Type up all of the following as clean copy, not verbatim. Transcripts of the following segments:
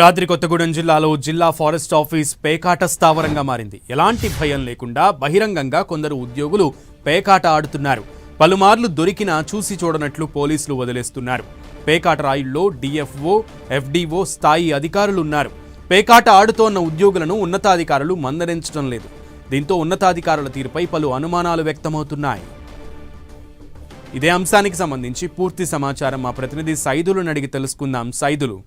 రాత్రి కొత్తగూడెం జిల్లాలో జిల్లా ఫారెస్ట్ ఆఫీస్ పేకాట స్థావరంగా మారింది. ఎలాంటి భయం లేకుండా బహిరంగంగా కొందరు ఉద్యోగులు పేకాట ఆడుతున్నారు. పలుమార్లు దొరికినా చూసి చూడనట్లు పోలీసులు వదిలేస్తున్నారు. పేకాట రాయుల్లో డిఎఫ్ఓ, ఎఫ్డిఓ స్థాయి అధికారులున్నారు. పేకాట ఆడుతోన్న ఉద్యోగులను ఉన్నతాధికారులు మందలించడం లేదు. దీంతో ఉన్నతాధికారుల తీరుపై పలు అనుమానాలు వ్యక్తమవుతున్నాయి. ఇదే అంశానికి సంబంధించి పూర్తి సమాచారం మా ప్రతినిధి సైదులను అడిగి తెలుసుకుందాం. సైదులు.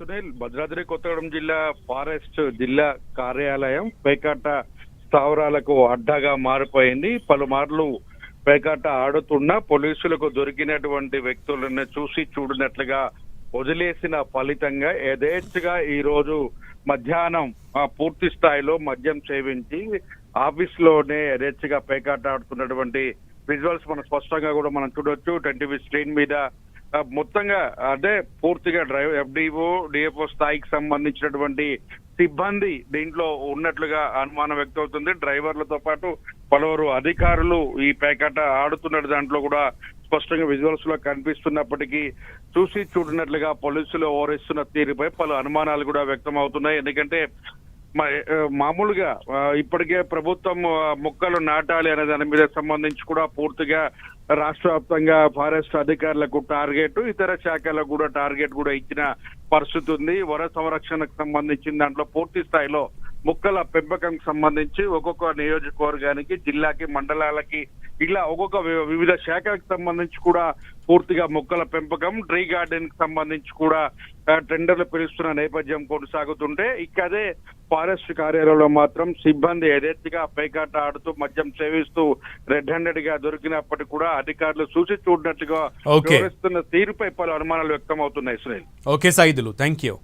సునీల్, భద్రాద్రి కొత్తగూడెం జిల్లా ఫారెస్ట్ జిల్లా కార్యాలయం పేకాట స్థావరాలకు అడ్డాగా మారిపోయింది. పలుమార్లు పేకాట ఆడుతున్న పోలీసులకు దొరికినటువంటి వ్యక్తులను చూసి చూడనట్లుగా వదిలేసిన ఫలితంగా యథేచ్ఛగా ఈ రోజు మధ్యాహ్నం పూర్తి స్థాయిలో మద్యం సేవించి ఆఫీస్ లోనే యథేచ్ఛగా పేకాట ఆడుతున్నటువంటి విజువల్స్ మనం స్పష్టంగా కూడా మనం చూడొచ్చు. 10 స్క్రీన్ మీద మొత్తంగా అదే పూర్తిగా ఎఫ్డిఓ, డిఎఫ్ఓ స్థాయికి సంబంధించినటువంటి సిబ్బంది దీంట్లో ఉన్నట్లుగా అనుమానం వ్యక్తమవుతుంది. డ్రైవర్లతో పాటు పలువురు అధికారులు ఈ పేకాట ఆడుతున్న దాంట్లో కూడా స్పష్టంగా విజువల్స్ లో కనిపిస్తున్నప్పటికీ చూసి చూడనట్లుగా పోలీసులు ఓవరిస్తున్న తీరుపై పలు అనుమానాలు కూడా వ్యక్తం అవుతున్నాయి. ఎందుకంటే మామూలుగా ఇప్పటికే ప్రభుత్వం మొక్కలు నాటాలి అనే దాని మీద సంబంధించి కూడా పూర్తిగా రాష్ట్ర వ్యాప్తంగా ఫారెస్ట్ అధికారులకు టార్గెట్, ఇతర శాఖలకు కూడా టార్గెట్ కూడా ఇచ్చిన పరిస్థితి ఉంది. వన సంరక్షణకు సంబంధించిన దాంట్లో పూర్తి స్థాయిలో మొక్కల పెంపకంకి సంబంధించి ఒక్కొక్క నియోజకవర్గానికి, జిల్లాకి, మండలాలకి ఇలా ఒక్కొక్క వివిధ శాఖలకు సంబంధించి కూడా పూర్తిగా మొక్కల పెంపకం, ట్రీ గార్డెన్ కి సంబంధించి కూడా టెండర్లు పిలుస్తున్న నేపథ్యం కొనసాగుతుంటే అదే ఫారెస్ట్ కార్యాలయంలో మాత్రం సిబ్బంది యథేచ్ఛగా పేకాట ఆడుతూ మద్యం సేవిస్తూ రెడ్ హ్యాండెడ్ గా దొరికినప్పటికీ కూడా అధికారులు చూసి చూడనట్టుగా వ్యవహరిస్తున్న తీరుపై పలు అనుమానాలు వ్యక్తం అవుతున్నాయి. Sunil. Okay Saidulu, thank you.